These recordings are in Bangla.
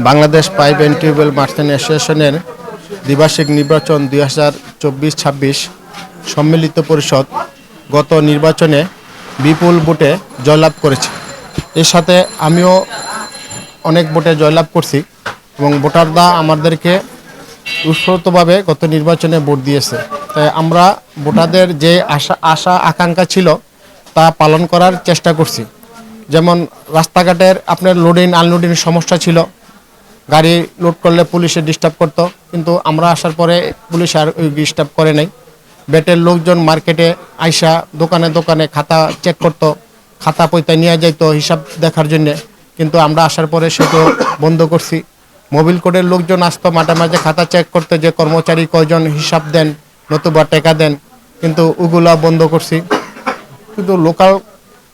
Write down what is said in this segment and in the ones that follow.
Bangladesh pipe and tubewell merchant অ্যাসোসিয়েশনের দ্বিবার্ষিক নির্বাচন 2024-26 সম্মিলিত পরিষদ গত নির্বাচনে বিপুল ভোটে জয়লাভ করেছে। এর সাথে আমিও অনেক ভোটে জয়লাভ করছি এবং ভোটাররা আমাদেরকে উৎস্ফূর্তভাবে গত নির্বাচনে ভোট দিয়েছে। তাই আমরা ভোটারদের যে আশা আকাঙ্ক্ষা ছিল তা পালন করার চেষ্টা করছি। যেমন রাস্তাঘাটের আপনার লোডিং আনলোডিং সমস্যা ছিল, গাড়ি লোড করলে পুলিশে ডিস্টার্ব করতো, কিন্তু আমরা আসার পরে পুলিশ আর ওই ডিস্টার্ব করে নাই। বেটের লোকজন মার্কেটে আইসা দোকানে দোকানে খাতা চেক করতো, খাতা পয়তা নিয়ে যাইতো হিসাব দেখার জন্যে, কিন্তু আমরা আসার পরে সেটা বন্ধ করছি। মোবিল কোডের লোকজন আসতো মাঝে মাঝে খাতা চেক করতে, যে কর্মচারী কয়জন হিসাব দেন নতুবা টাকা দেন, কিন্তু ওগুলা বন্ধ করছি। কিন্তু লোকাল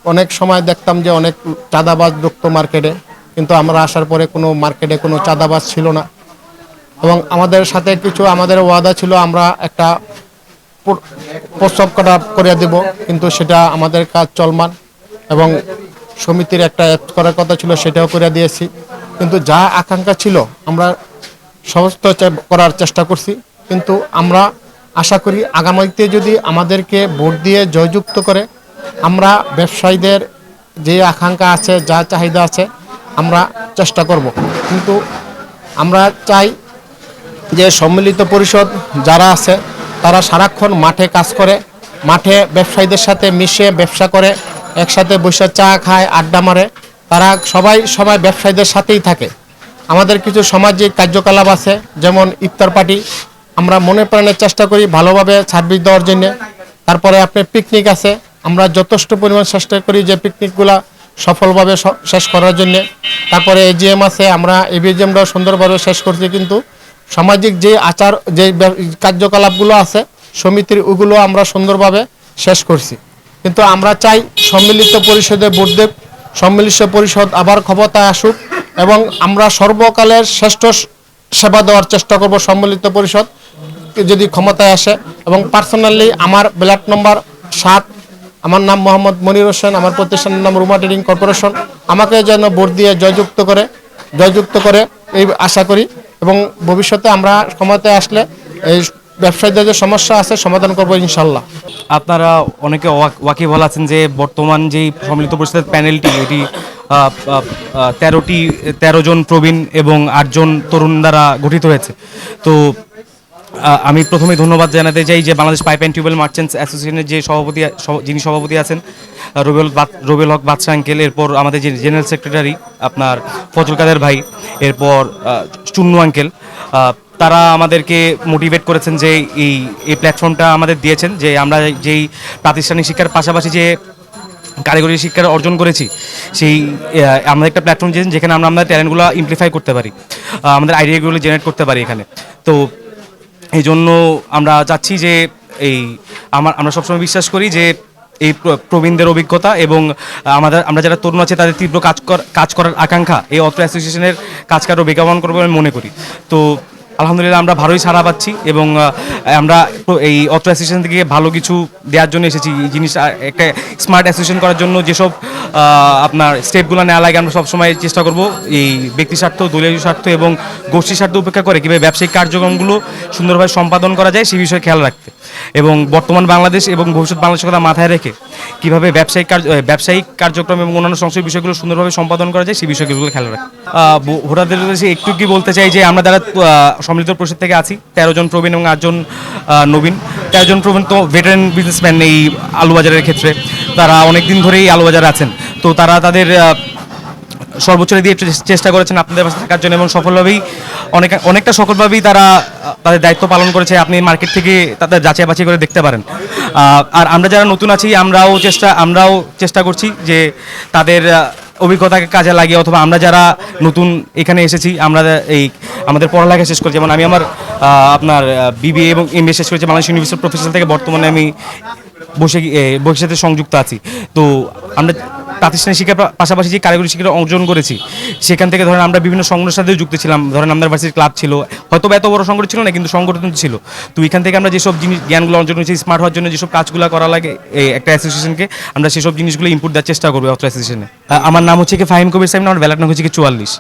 অনেক সময় দেখতাম যে অনেক চাঁদাবাজ ঢুকতো মার্কেটে, কিন্তু আমরা আসার পরে কোনো মার্কেটে কোনো চাঁদাবাজ ছিল না। এবং আমাদের সাথে কিছু আমাদের ওয়াদা ছিল, আমরা একটা প্রস্তাব করে দেব, কিন্তু সেটা আমাদের কাজ চলমান এবং সমিতির একটা অ্যাড করার কথা ছিল, সেটাও করে দিয়েছি। কিন্তু যা আকাঙ্ক্ষা ছিল আমরা সমস্ত করার চেষ্টা করছি। কিন্তু আমরা আশা করি আগামীতে যদি আমাদেরকে ভোট দিয়ে জয়যুক্ত করে, আমরা ব্যবসায়ীদের যে আকাঙ্ক্ষা আছে, যা চাহিদা আছে, আমরা চেষ্টা করব। কিন্তু আমরা চাই যে সম্মিলিত পরিষদ যারা আছে তারা সারাক্ষণ মাঠে কাজ করে, মাঠে ব্যবসায়ীদের সাথে মিশে ব্যবসা করে, একসাথে বসে চা খায়, আড্ডা মারে, তারা সবাই ব্যবসায়ীদের সাথেই থাকে। আমাদের কিছু সামাজিক কার্যকলাপ আছে, যেমন ইফতার পার্টি, আমরা মনে প্রাণের চেষ্টা করি ভালোভাবে সার্ভিস দেওয়ার জন্য। তারপরে আপনার পিকনিক আছে, আমরা যথেষ্ট পরিমাণ চেষ্টা করি যে পিকনিকগুলা সফলভাবে শেষ করার জন্যে। তারপরে এজিএম আছে, আমরা এবিএমটাও সুন্দরভাবে শেষ করছি। কিন্তু সামাজিক যে যে কার্যকলাপগুলো আছে সমিতির, ওগুলো আমরা সুন্দরভাবে শেষ করছি। কিন্তু আমরা চাই সম্মিলিত পরিষদে ভোট দেব, সম্মিলিত পরিষদ আবার ক্ষমতায় আসুক এবং আমরা সর্বকালের শ্রেষ্ঠ সেবা দেওয়ার চেষ্টা করব সম্মিলিত পরিষদ যদি ক্ষমতায় আসে। এবং পার্সোনালি আমার ব্লক নম্বর 7, আমার নাম মোহাম্মদ মনির হোসেন, আমার প্রতিষ্ঠানের নাম রুমা ট্রেডিং কর্পোরেশন, আমাকে যেন ভোট দিয়ে জয়যুক্ত করে এই আশা করি। এবং ভবিষ্যতে আমরা ক্ষমতায় আসলে এই ব্যবসায়ীদের যে সমস্যা আছে সমাধান করবো ইনশাল্লাহ। আপনারা অনেকে ওয়াকিবহাল আছেন যে বর্তমান যেই সম্মিলিত পরিষদের প্যানেলটি, এটি 13 জন প্রবীণ এবং 8 জন তরুণ দ্বারা গঠিত হয়েছে। তো আমি প্রথমে ধন্যবাদ জানাতে চাই যে Bangladesh pipe and tubewell merchants অ্যাসোসিয়েশনের যে যিনি সভাপতি আছেন রবিউল হক বাদশা আঙ্কেল, এরপর আমাদের যে জেনারেল সেক্রেটারি আপনার ফজল কাদের ভাই, এরপর চুন্নু আঙ্কেল, তারা আমাদেরকে মোটিভেট করেছেন যে এই প্ল্যাটফর্মটা আমাদের দিয়েছেন, যে আমরা যেই প্রাতিষ্ঠানিক শিক্ষার পাশাপাশি যে কারিগরি শিক্ষার অর্জন করেছি, সেই আমাদের একটা প্ল্যাটফর্ম দিয়েছেন যেখানে আমরা আমাদের ট্যালেন্টগুলো ইমপ্লিফাই করতে পারি, আমাদের আইডিয়াগুলো জেনারেট করতে পারি এখানে। তো এই জন্য আমরা চাচ্ছি যে আমরা সবসময় বিশ্বাস করি যে এই প্রবীণদের অভিজ্ঞতা এবং আমরা যারা তরুণ আছে তাদের তীব্র কাজ করার আকাঙ্ক্ষা এই অত্র অ্যাসোসিয়েশনের কাজকে আরও বেগবান করবে আমি মনে করি। তো আলহামদুলিল্লাহ আমরা ভালোই সাড়া পাচ্ছি এবং আমরা এই অত্র অ্যাসোসিয়েশন থেকে ভালো কিছু দেওয়ার জন্য এসেছি। এই জিনিস একটা স্মার্ট অ্যাসোসিয়েশন করার জন্য যেসব আপনার স্টেপগুলো নেওয়া লাগে আমরা সবসময় চেষ্টা করব এই ব্যক্তি স্বার্থ, দলীয় স্বার্থ এবং গোষ্ঠী স্বার্থ উপেক্ষা করে কীভাবে ব্যবসায়িক কার্যক্রমগুলো সুন্দরভাবে সম্পাদন করা যায় সেই বিষয়ে খেয়াল রাখতে, এবং বর্তমান বাংলাদেশ এবং ভবিষ্যৎ বাংলাদেশের কথা মাথায় রেখে কীভাবে ব্যবসায়িক কার্যক্রম এবং অন্যান্য সংশ্লিষ্ট বিষয়গুলো সুন্দরভাবে সম্পাদন করা যায় সেই বিষয়গুলো খেয়াল রাখতে। ভোটারদের কাছে একটু কি বলতে চাই যে আমরা যারা সম্মিলিত পরিষদ থেকে আছি, 13 জন প্রবীণ এবং 8 জন নবীন। 13 জন প্রবীণ তো ভেটারেন বিজনেসম্যান এই আলুবাজারের ক্ষেত্রে, তারা অনেক দিন ধরেই আলুবাজারে আছেন। তো তারা তাদের সর্বোচ্চ দিয়ে চেষ্টা করেছেন আপনাদের পাশে থাকার জন্য এবং সফলভাবেই অনেকটা সফলভাবেই তারা তাদের দায়িত্ব পালন করেছে। আপনি মার্কেট থেকে তাদের যাচাই বাছাই করে দেখতে পারেন। আর আমরা যারা নতুন আছি আমরাও চেষ্টা করছি যে তাদের অভিজ্ঞতাকে কাজে লাগিয়ে, অথবা আমরা যারা নতুন এখানে এসেছি আমরা আমাদের পড়ালেখা শেষ করেছি, যেমন আমি আমার আপনার বিবিএ এবং এমবিএ শেষ করেছি বাংলাদেশ ইউনিভার্সিটি প্রফেসর থেকে, বর্তমানে আমি বৈশাখের সাথে সংযুক্ত আছি। তো আমরা প্রাতিষ্ঠানিক শিক্ষার পাশাপাশি যে কারিগরি শিক্ষা অর্জন করেছি সেখান থেকে ধরেন আমরা বিভিন্ন সংগঠনের সাথেও যুক্ত ছিলাম। ধরেন আমাদের ভার্সিটির ক্লাব ছিল, হয়তো এত বড় সংগঠন ছিল না কিন্তু সংগঠন ছিল। তো এখান থেকে আমরা যেসব জ্ঞানগুলো অর্জন করেছি, স্মার্ট হওয়ার জন্য যেসব কাজগুলো করা লাগে এই একটা অ্যাসোসিয়েশনকে, আমরা সেসব জিনিসগুলো ইনপুট দেওয়ার চেষ্টা করবো অত্র অ্যাসোসিয়েশনে। আমার নাম হচ্ছে কি ফাহিম কবির সাহেব, আমার ব্যালট নাম হচ্ছে কি 44।